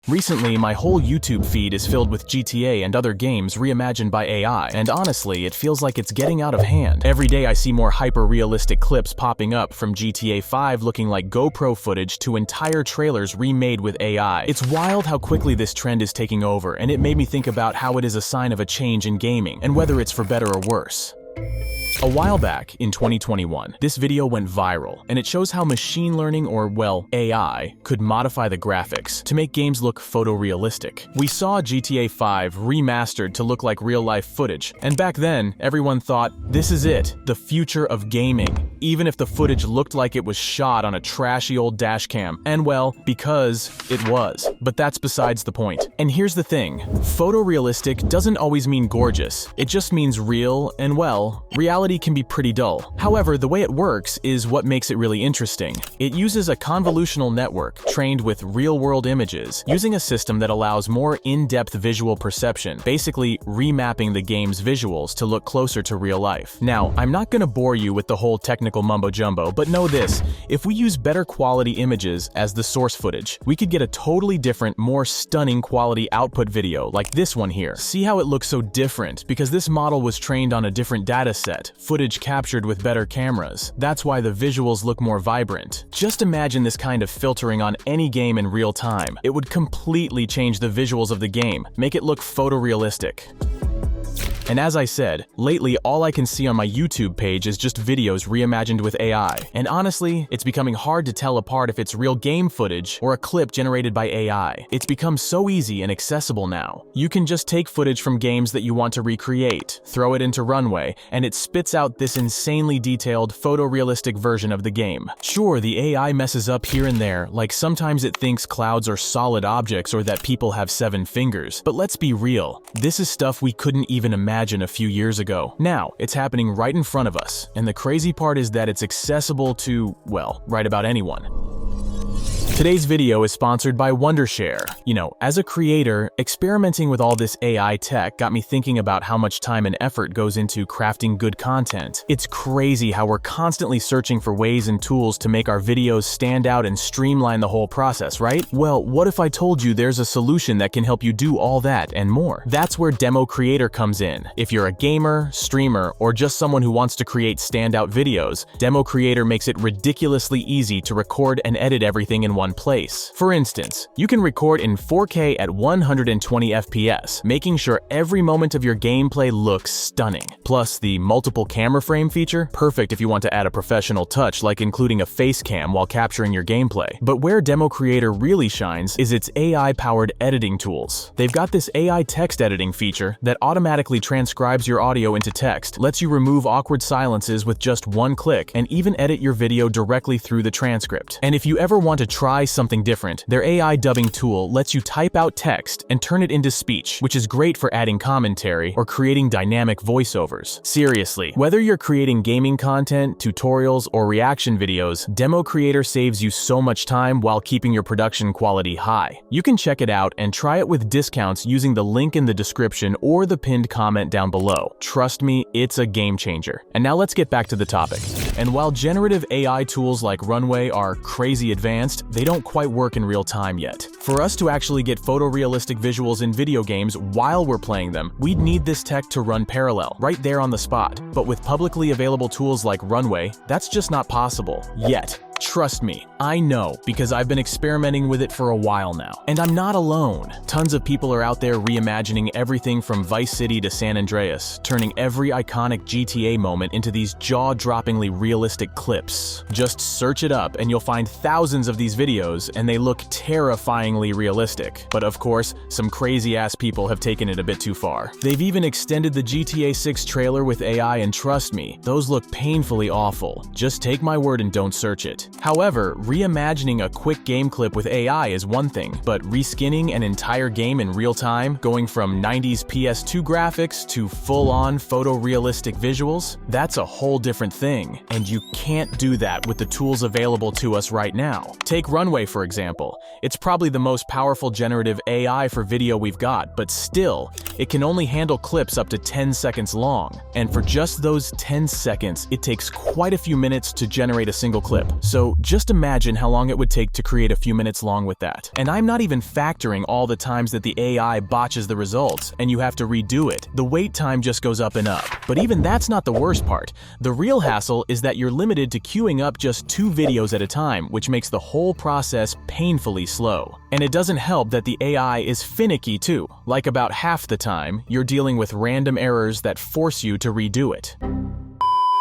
Recently, my whole YouTube feed is filled with GTA and other games reimagined by AI, and honestly, it feels like it's getting out of hand. Every day I see more hyper-realistic clips popping up, from GTA 5 looking like GoPro footage to entire trailers remade with AI. It's wild how quickly this trend is taking over, and it made me think about how it is a sign of a change in gaming, and whether it's for better or worse. A while back, in 2021, this video went viral, and it shows how machine learning, or well, AI, could modify the graphics to make games look photorealistic. We saw GTA 5 remastered to look like real-life footage, and back then, everyone thought, this is it, the future of gaming, even if the footage looked like it was shot on a trashy old dashcam. And well, because it was. But that's besides the point. And here's the thing, photorealistic doesn't always mean gorgeous. It just means real, and well, reality can be pretty dull. However, the way it works is what makes it really interesting. It uses a convolutional network trained with real-world images, using a system that allows more in-depth visual perception, basically remapping the game's visuals to look closer to real life. Now, I'm not gonna bore you with the whole technical mumbo-jumbo, but know this, if we use better quality images as the source footage, we could get a totally different, more stunning quality output video like this one here. See how it looks so different? Because this model was trained on a different data set, footage captured with better cameras. That's why the visuals look more vibrant. Just imagine this kind of filtering on any game in real time. It would completely change the visuals of the game, make it look photorealistic. And as I said, lately all I can see on my YouTube page is just videos reimagined with AI. And honestly, it's becoming hard to tell apart if it's real game footage or a clip generated by AI. It's become so easy and accessible now. You can just take footage from games that you want to recreate, throw it into Runway, and it spits out this insanely detailed, photorealistic version of the game. Sure, the AI messes up here and there, like sometimes it thinks clouds are solid objects or that people have 7 fingers. But let's be real, this is stuff we couldn't even imagine a few years ago. Now, it's happening right in front of us, and the crazy part is that it's accessible to, well, right about anyone. Today's video is sponsored by Wondershare. You know, as a creator, experimenting with all this AI tech got me thinking about how much time and effort goes into crafting good content. It's crazy how we're constantly searching for ways and tools to make our videos stand out and streamline the whole process, right? Well, what if I told you there's a solution that can help you do all that and more? That's where Democreator comes in. If you're a gamer, streamer, or just someone who wants to create standout videos, Democreator makes it ridiculously easy to record and edit everything in one place. For instance, you can record in 4K at 120 FPS, making sure every moment of your gameplay looks stunning. Plus, the multiple camera frame feature, perfect if you want to add a professional touch like including a face cam while capturing your gameplay. But where Democreator really shines is its AI-powered editing tools. They've got this AI text editing feature that automatically transcribes your audio into text, lets you remove awkward silences with just one click, and even edit your video directly through the transcript. And if you ever want to try something different, their AI dubbing tool lets you type out text and turn it into speech, which is great for adding commentary or creating dynamic voiceovers. Seriously, whether you're creating gaming content, tutorials, or reaction videos, Democreator saves you so much time while keeping your production quality high. You can check it out and try it with discounts using the link in the description or the pinned comment down below. Trust me, it's a game changer. And now let's get back to the topic. And while generative AI tools like Runway are crazy advanced, they don't quite work in real time yet. For us to actually get photorealistic visuals in video games while we're playing them, we'd need this tech to run parallel, right there on the spot. But with publicly available tools like Runway, that's just not possible yet. Trust me, I know, because I've been experimenting with it for a while now. And I'm not alone. Tons of people are out there reimagining everything from Vice City to San Andreas, turning every iconic GTA moment into these jaw-droppingly realistic clips. Just search it up and you'll find thousands of these videos, and they look terrifyingly realistic. But of course, some crazy-ass people have taken it a bit too far. They've even extended the GTA 6 trailer with AI, and trust me, those look painfully awful. Just take my word and don't search it. However, reimagining a quick game clip with AI is one thing, but reskinning an entire game in real time, going from 90s PS2 graphics to full-on photorealistic visuals, that's a whole different thing. And you can't do that with the tools available to us right now. Take Runway, for example. It's probably the most powerful generative AI for video we've got, but still, it can only handle clips up to 10 seconds long. And for just those 10 seconds, it takes quite a few minutes to generate a single clip. So So just imagine how long it would take to create a few minutes long with that. And I'm not even factoring all the times that the AI botches the results and you have to redo it. The wait time just goes up and up. But even that's not the worst part. The real hassle is that you're limited to queuing up just 2 videos at a time, which makes the whole process painfully slow. And it doesn't help that the AI is finicky too. Like about half the time, you're dealing with random errors that force you to redo it.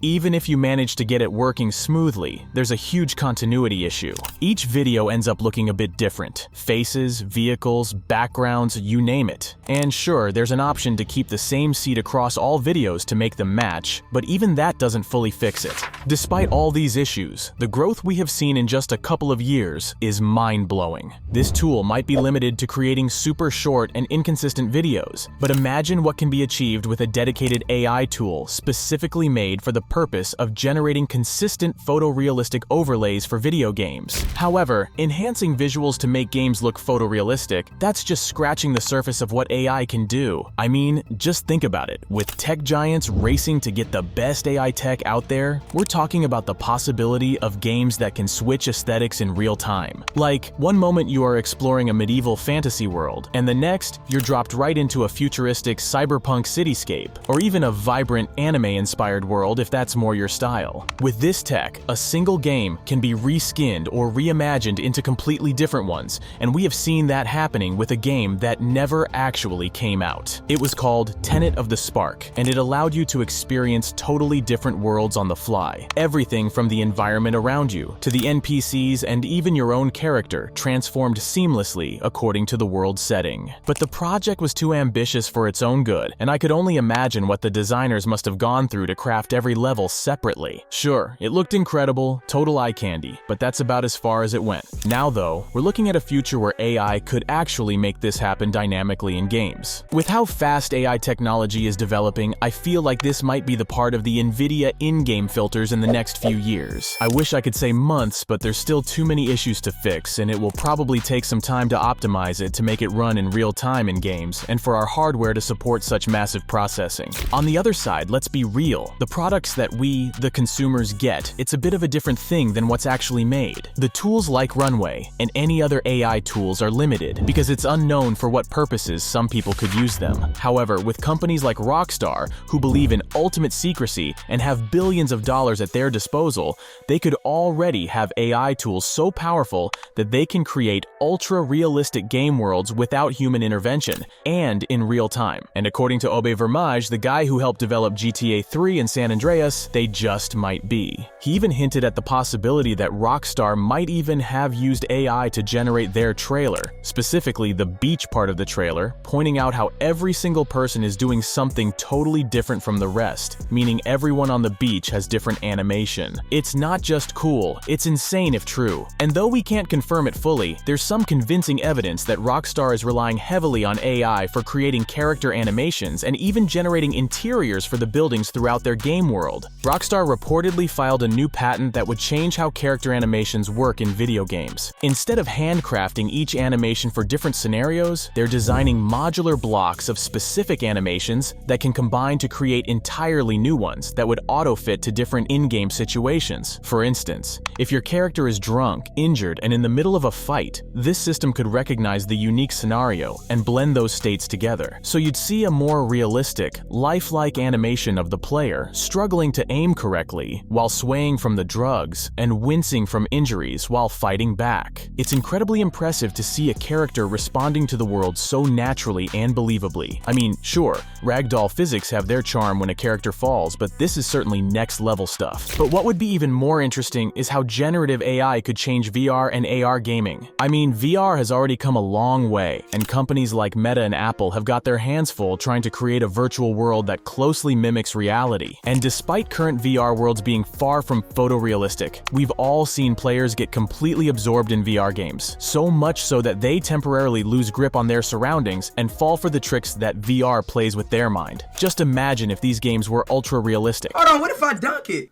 Even if you manage to get it working smoothly, there's a huge continuity issue. Each video ends up looking a bit different. Faces, vehicles, backgrounds, you name it. And sure, there's an option to keep the same seed across all videos to make them match, but even that doesn't fully fix it. Despite all these issues, the growth we have seen in just a couple of years is mind-blowing. This tool might be limited to creating super short and inconsistent videos, but imagine what can be achieved with a dedicated AI tool specifically made for the purpose of generating consistent photorealistic overlays for video games. However, enhancing visuals to make games look photorealistic, that's just scratching the surface of what AI can do. I mean, just think about it. With tech giants racing to get the best AI tech out there, we're talking about the possibility of games that can switch aesthetics in real time. Like, one moment you are exploring a medieval fantasy world, and the next, you're dropped right into a futuristic cyberpunk cityscape, or even a vibrant anime-inspired world if that's more your style. With this tech, a single game can be reskinned or reimagined into completely different ones, and we have seen that happening with a game that never actually came out. It was called Tenet of the Spark, and it allowed you to experience totally different worlds on the fly. Everything from the environment around you, to the NPCs, and even your own character transformed seamlessly according to the world setting. But the project was too ambitious for its own good, and I could only imagine what the designers must have gone through to craft every level separately. Sure, it looked incredible, total eye candy, but that's about as far as it went. Now though, we're looking at a future where AI could actually make this happen dynamically in games. With how fast AI technology is developing, I feel like this might be the part of the NVIDIA in-game filters in the next few years. I wish I could say months, but there's still too many issues to fix, and it will probably take some time to optimize it to make it run in real time in games, and for our hardware to support such massive processing. On the other side, let's be real. The products that we, the consumers, get, it's a bit of a different thing than what's actually made. The tools like Runway and any other AI tools are limited because it's unknown for what purposes some people could use them. However, with companies like Rockstar, who believe in ultimate secrecy and have billions of dollars at their disposal, they could already have AI tools so powerful that they can create ultra-realistic game worlds without human intervention and in real time. And according to Obe Vermage, the guy who helped develop GTA 3 and San Andreas, they just might be. He even hinted at the possibility that Rockstar might even have used AI to generate their trailer, specifically the beach part of the trailer, pointing out how every single person is doing something totally different from the rest, meaning everyone on the beach has different animation. It's not just cool, it's insane if true. And though we can't confirm it fully, there's some convincing evidence that Rockstar is relying heavily on AI for creating character animations and even generating interiors for the buildings throughout their game world. Rockstar reportedly filed a new patent that would change how character animations work in video games. Instead of handcrafting each animation for different scenarios, they're designing modular blocks of specific animations that can combine to create entirely new ones that would auto-fit to different in-game situations. For instance, if your character is drunk, injured, and in the middle of a fight, this system could recognize the unique scenario and blend those states together. So you'd see a more realistic, lifelike animation of the player struggling to aim correctly while swaying from the drugs and wincing from injuries while fighting back. It's incredibly impressive to see a character responding to the world so naturally and believably. I mean, sure, ragdoll physics have their charm when a character falls, but this is certainly next level stuff. But what would be even more interesting is how generative AI could change VR and AR gaming. I mean, VR has already come a long way, and companies like Meta and Apple have got their hands full trying to create a virtual world that closely mimics reality. And despite current VR worlds being far from photorealistic, we've all seen players get completely absorbed in VR games, so much so that they temporarily lose grip on their surroundings and fall for the tricks that VR plays with their mind. Just imagine if these games were ultra-realistic. Hold on, what if I dunk it?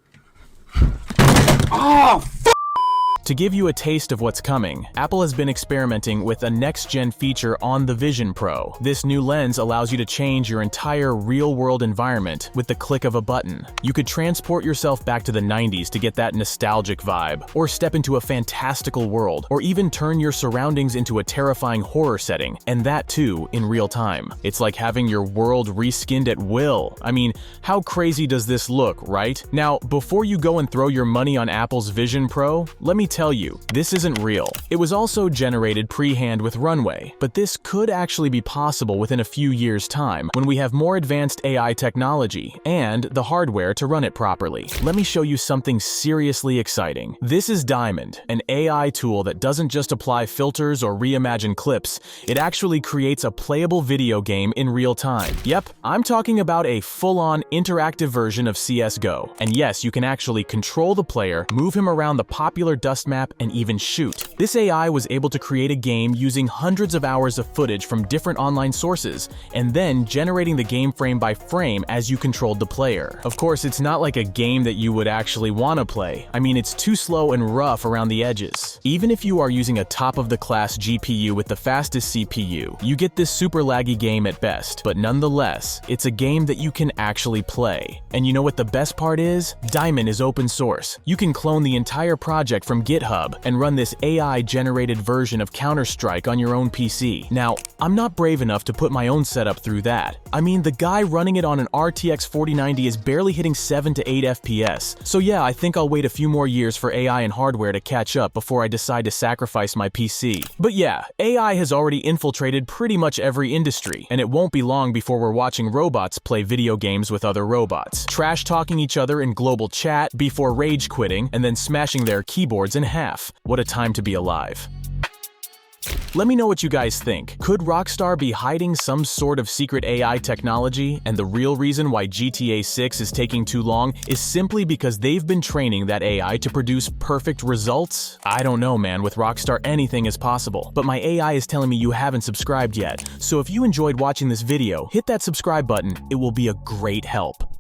Oh, To give you a taste of what's coming, Apple has been experimenting with a next-gen feature on the Vision Pro. This new lens allows you to change your entire real-world environment with the click of a button. You could transport yourself back to the 90s to get that nostalgic vibe, or step into a fantastical world, or even turn your surroundings into a terrifying horror setting, and that too in real time. It's like having your world reskinned at will. I mean, how crazy does this look, right? Now, before you go and throw your money on Apple's Vision Pro, let me tell you, this isn't real. It was also generated pre-hand with Runway, but this could actually be possible within a few years' time when we have more advanced AI technology and the hardware to run it properly. Let me show you something seriously exciting. This is Diamond, an AI tool that doesn't just apply filters or reimagine clips, it actually creates a playable video game in real time. Yep, I'm talking about a full-on interactive version of CS:GO. And yes, you can actually control the player, move him around the popular dust map, and even shoot. This AI was able to create a game using hundreds of hours of footage from different online sources, and then generating the game frame by frame as you controlled the player. Of course, it's not like a game that you would actually want to play. I mean, it's too slow and rough around the edges. Even if you are using a top-of-the-class GPU with the fastest CPU, you get this super laggy game at best, but nonetheless, it's a game that you can actually play. And you know what the best part is? Diamond is open source. You can clone the entire project from GitHub and run this AI-generated version of Counter-Strike on your own PC. Now, I'm not brave enough to put my own setup through that. I mean, the guy running it on an RTX 4090 is barely hitting 7 to 8 FPS. So yeah, I think I'll wait a few more years for AI and hardware to catch up before I decide to sacrifice my PC. But yeah, AI has already infiltrated pretty much every industry, and it won't be long before we're watching robots play video games with other robots, trash-talking each other in global chat before rage quitting and then smashing their keyboards in half. What a time to be alive. Let me know what you guys think. Could Rockstar be hiding some sort of secret AI technology, and the real reason why GTA 6 is taking too long is simply because they've been training that AI to produce perfect results? I don't know, man. With Rockstar, anything is possible. But my AI is telling me you haven't subscribed yet. So if you enjoyed watching this video, hit that subscribe button. It will be a great help.